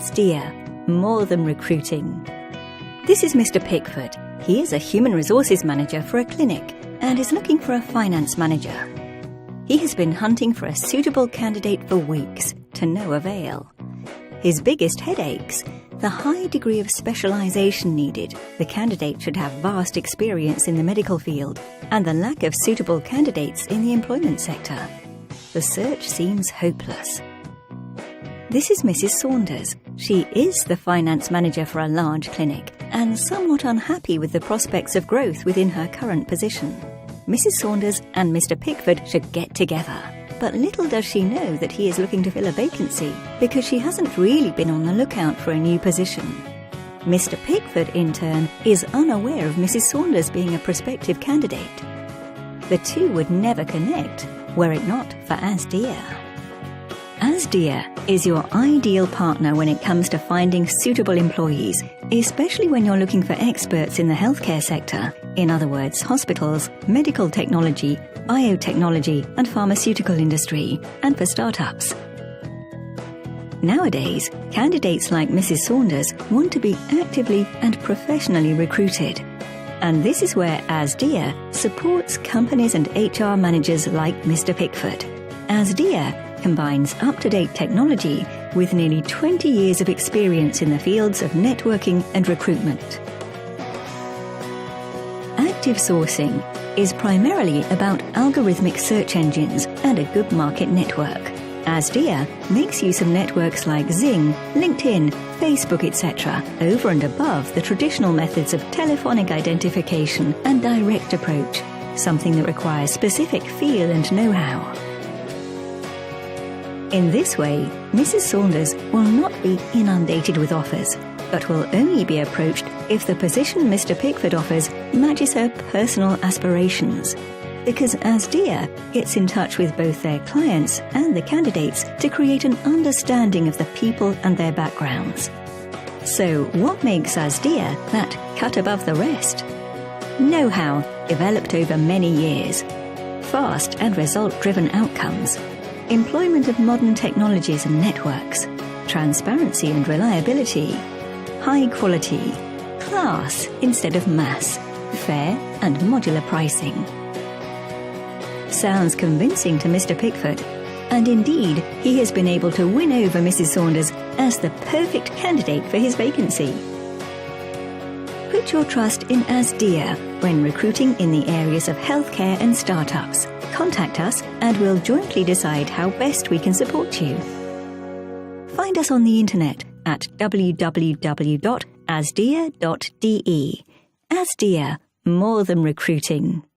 AsDia, more than recruiting. This is Mr. Pickford. He is a human resources manager for a clinic and is looking for a finance manager. He has been hunting for a suitable candidate for weeks, to no avail. His biggest headaches: the high degree of specialisation needed. The candidate should have vast experience in the medical field, and the lack of suitable candidates in the employment sector. The search seems hopeless. This is Mrs. Saunders. She is the finance manager for a large clinic and somewhat unhappy with the prospects of growth within her current position. Mrs. Saunders and Mr. Pickford should get together. But little does she know that he is looking to fill a vacancy, because she hasn't really been on the lookout for a new position. Mr. Pickford, in turn, is unaware of Mrs. Saunders being a prospective candidate. The two would never connect were it not for AsDia. AsDia is your ideal partner when it comes to finding suitable employees, especially when you're looking for experts in the healthcare sector, in other words, hospitals, medical technology, biotechnology and pharmaceutical industry, and for startups. Nowadays, candidates like Mrs. Saunders want to be actively and professionally recruited. And this is where AsDia supports companies and HR managers like Mr. Pickford. AsDia combines up-to-date technology with nearly 20 years of experience in the fields of networking and recruitment. Active sourcing is primarily about algorithmic search engines and a good market network. AsDia makes use of networks like Xing, LinkedIn, Facebook, etc., over and above the traditional methods of telephonic identification and direct approach, something that requires specific feel and know-how. In this way, Mrs. Saunders will not be inundated with offers, but will only be approached if the position Mr. Pickford offers matches her personal aspirations, because AsDia gets in touch with both their clients and the candidates to create an understanding of the people and their backgrounds. So what makes AsDia that cut above the rest? Know-how developed over many years, fast and result-driven outcomes, employment of modern technologies and networks, transparency and reliability, high quality, class instead of mass, fair and modular pricing. Sounds convincing to Mr. Pickford, and indeed he has been able to win over Mrs. Saunders as the perfect candidate for his vacancy. Put your trust in AsDia when recruiting in the areas of healthcare and startups. Contact us and we'll jointly decide how best we can support you. Find us on the internet at www.asdia.de. AsDia, more than recruiting.